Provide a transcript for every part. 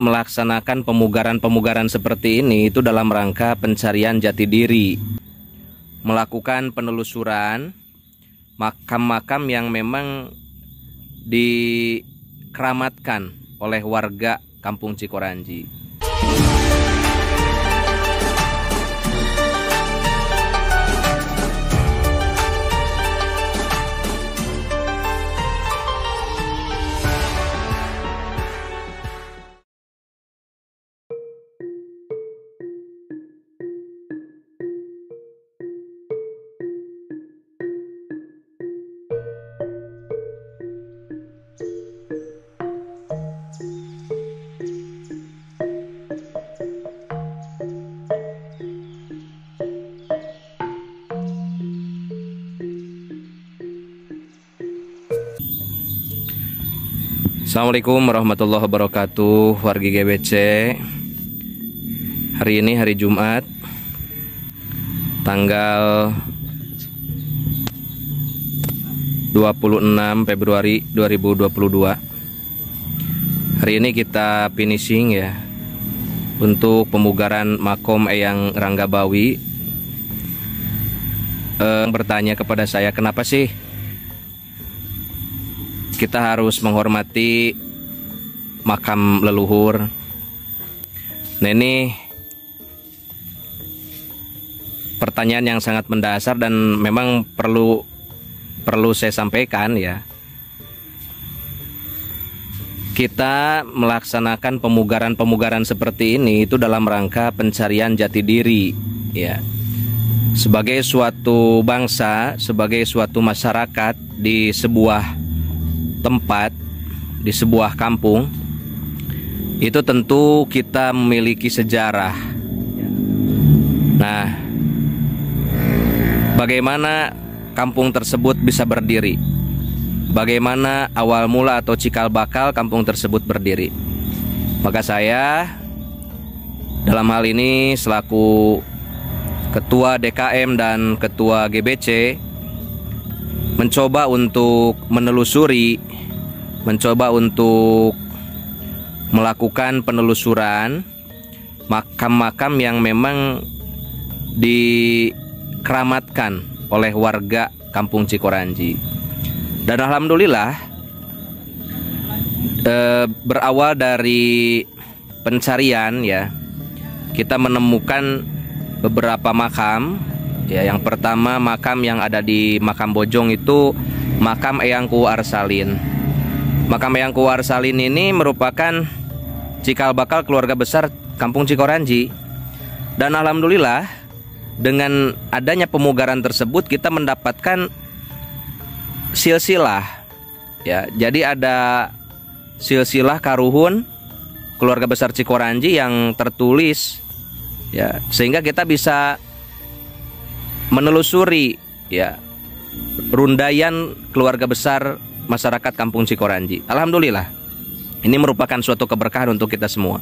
melaksanakan pemugaran-pemugaran seperti ini itu dalam rangka pencarian jati diri, melakukan penelusuran makam-makam yang memang dikeramatkan oleh warga Kampung Cikoranji. Assalamualaikum warahmatullahi wabarakatuh, wargi GBC. Hari ini hari Jumat, tanggal 26 Februari 2022. Hari ini kita finishing ya untuk pemugaran makom Eyang Ranggabawi. Bertanya kepada saya, kenapa sih kita harus menghormati makam leluhur? Nah, ini pertanyaan yang sangat mendasar dan memang perlu saya sampaikan ya. Kita melaksanakan pemugaran-pemugaran seperti ini itu dalam rangka pencarian jati diri ya. Sebagai suatu bangsa, sebagai suatu masyarakat di sebuah tempat, di sebuah kampung, itu tentu kita memiliki sejarah. Nah, bagaimana kampung tersebut bisa berdiri? Bagaimana awal mula atau cikal bakal kampung tersebut berdiri? Maka saya dalam hal ini selaku Ketua DKM dan Ketua GBC mencoba untuk menelusuri, mencoba untuk melakukan penelusuran makam-makam yang memang dikeramatkan oleh warga Kampung Cikoranji. Dan alhamdulillah berawal dari pencarian ya, kita menemukan beberapa makam. Ya, yang pertama makam yang ada di Makam Bojong itu makam Eyang Kuwu Arsalin. Makam Eyang Kuwu Arsalin ini merupakan cikal bakal keluarga besar Kampung Cikoranji. Dan alhamdulillah dengan adanya pemugaran tersebut kita mendapatkan silsilah. Ya, jadi ada silsilah karuhun keluarga besar Cikoranji yang tertulis ya, sehingga kita bisa menelusuri ya rundayan keluarga besar masyarakat Kampung Cikoranji. Alhamdulillah, ini merupakan suatu keberkahan untuk kita semua.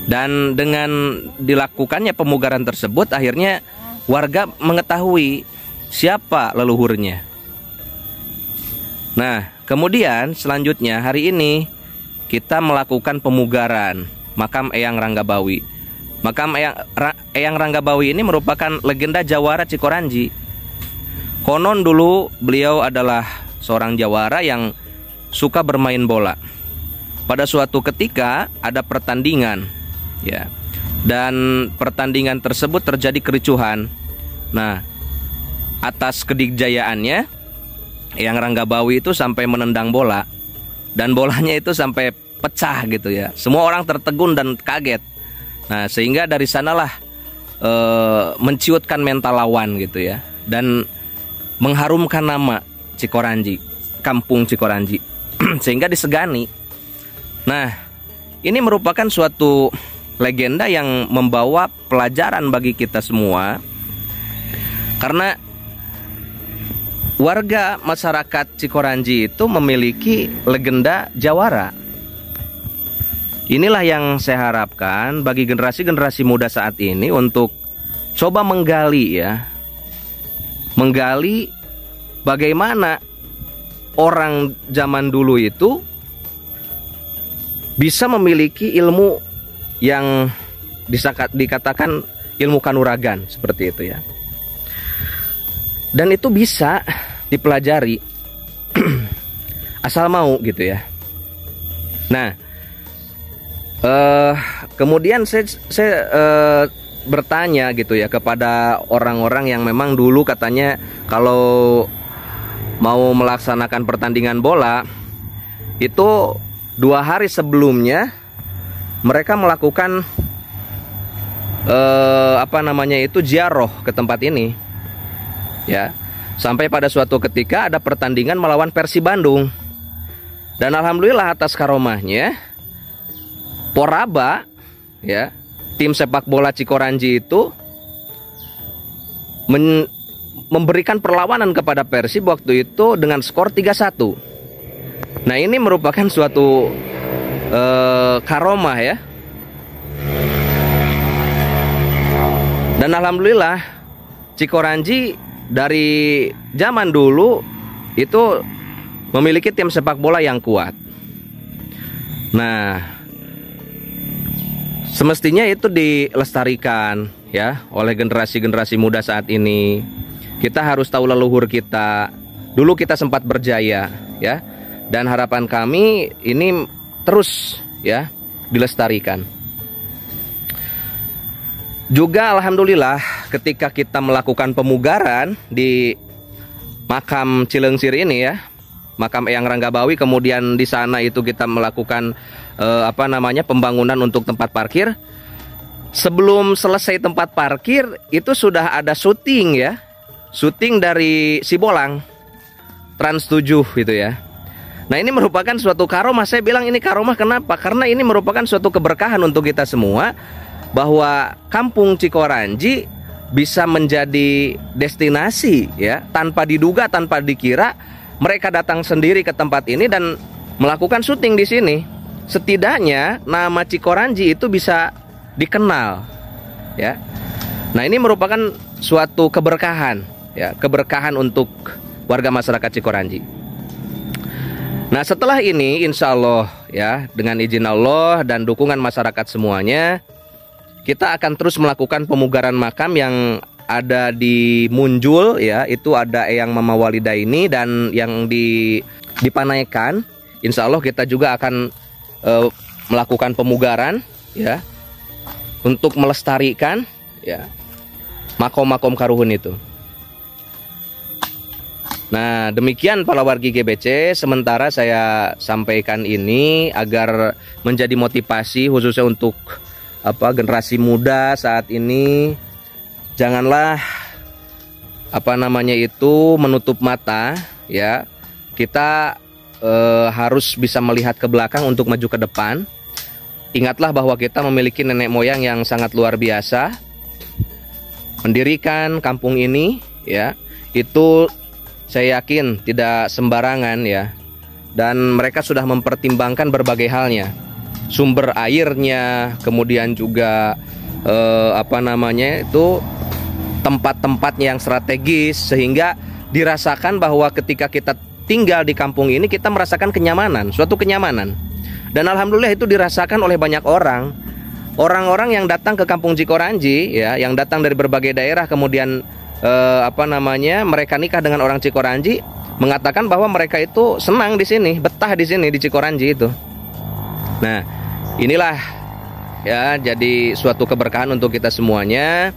Dan dengan dilakukannya pemugaran tersebut, akhirnya warga mengetahui siapa leluhurnya. Nah, kemudian selanjutnya hari ini kita melakukan pemugaran makam Eyang Ranggabawi. Makam Eyang Ranggabawi ini merupakan legenda jawara Cikoranji. Konon dulu beliau adalah seorang jawara yang suka bermain bola. Pada suatu ketika ada pertandingan ya, dan pertandingan tersebut terjadi kericuhan. Nah, atas kedikjayaannya Eyang Ranggabawi itu sampai menendang bola, dan bolanya itu sampai pecah gitu ya. Semua orang tertegun dan kaget. Nah, sehingga dari sanalah menciutkan mental lawan gitu ya, dan mengharumkan nama Cikoranji, Kampung Cikoranji, sehingga disegani. Nah, ini merupakan suatu legenda yang membawa pelajaran bagi kita semua, karena warga masyarakat Cikoranji itu memiliki legenda jawara. Inilah yang saya harapkan bagi generasi-generasi muda saat ini untuk coba menggali ya, menggali bagaimana orang zaman dulu itu bisa memiliki ilmu yang dikatakan ilmu kanuragan seperti itu ya. Dan itu bisa dipelajari asal mau gitu ya. Nah, kemudian saya bertanya gitu ya kepada orang-orang yang memang dulu katanya kalau mau melaksanakan pertandingan bola itu 2 hari sebelumnya mereka melakukan ziarah ke tempat ini ya, sampai pada suatu ketika ada pertandingan melawan Persib Bandung, dan alhamdulillah atas karomahnya Poraba ya, tim sepak bola Cikoranji itu memberikan perlawanan kepada Persib waktu itu dengan skor 3-1. Nah, ini merupakan suatu karomah ya. Dan alhamdulillah Cikoranji dari zaman dulu itu memiliki tim sepak bola yang kuat. Nah, semestinya itu dilestarikan ya oleh generasi-generasi muda saat ini. Kita harus tahu leluhur kita. Dulu kita sempat berjaya ya. Dan harapan kami ini terus ya dilestarikan. Juga alhamdulillah ketika kita melakukan pemugaran di makam Cileungsir ini ya, makam Eyang Ranggabawi, kemudian di sana itu kita melakukan pembangunan untuk tempat parkir. Sebelum selesai tempat parkir itu sudah ada syuting ya, syuting dari Sibolang Trans 7 gitu ya. Nah, ini merupakan suatu karomah. Saya bilang ini karomah kenapa? Karena ini merupakan suatu keberkahan untuk kita semua, bahwa kampung Cikoranji bisa menjadi destinasi ya, tanpa diduga, tanpa dikira mereka datang sendiri ke tempat ini dan melakukan syuting di sini. Setidaknya nama Cikoranji itu bisa dikenal ya. Nah, ini merupakan suatu keberkahan ya, keberkahan untuk warga masyarakat Cikoranji. Nah, setelah ini insya Allah ya, dengan izin Allah dan dukungan masyarakat semuanya, kita akan terus melakukan pemugaran makam yang ada di Munjul ya. Itu ada Eyang Mama Walida ini, dan yang di Panaikan insya Allah kita juga akan melakukan pemugaran ya, untuk melestarikan ya makom-makom karuhun itu. Nah, demikian para wargi GBC, sementara saya sampaikan ini agar menjadi motivasi khususnya untuk generasi muda saat ini. Janganlah menutup mata ya. Kita harus bisa melihat ke belakang untuk maju ke depan. Ingatlah bahwa kita memiliki nenek moyang yang sangat luar biasa mendirikan kampung ini ya. Itu saya yakin tidak sembarangan ya, dan mereka sudah mempertimbangkan berbagai halnya, sumber airnya, kemudian juga tempat-tempat yang strategis, sehingga dirasakan bahwa ketika kita tinggal di kampung ini kita merasakan kenyamanan, suatu kenyamanan. Dan alhamdulillah itu dirasakan oleh banyak orang. Orang-orang yang datang ke kampung Cikoranji ya, yang datang dari berbagai daerah, kemudian mereka nikah dengan orang Cikoranji, mengatakan bahwa mereka itu senang di sini, betah di sini di Cikoranji itu. Nah, inilah ya jadi suatu keberkahan untuk kita semuanya.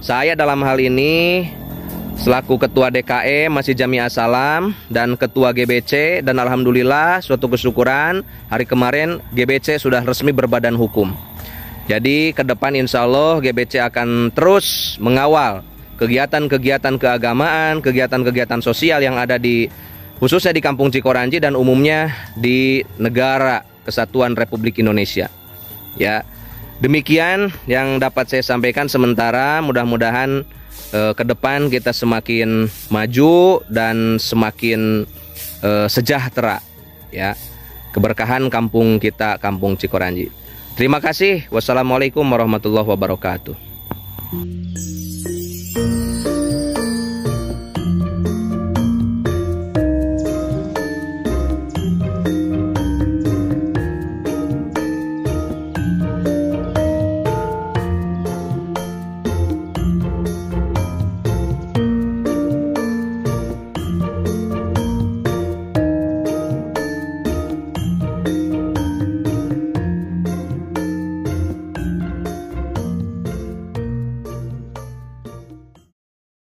Saya dalam hal ini selaku Ketua DKE Masjid Jami As-Salam dan Ketua GBC, dan alhamdulillah suatu kesyukuran hari kemarin GBC sudah resmi berbadan hukum. Jadi ke depan insya Allah GBC akan terus mengawal kegiatan-kegiatan keagamaan, kegiatan-kegiatan sosial yang ada di khususnya di kampung Cikoranji dan umumnya di negara Kesatuan Republik Indonesia. Ya, demikian yang dapat saya sampaikan sementara. Mudah-mudahan ke depan kita semakin maju dan semakin sejahtera. Ya, keberkahan kampung kita, kampung Cikoranji. Terima kasih. Wassalamualaikum warahmatullahi wabarakatuh.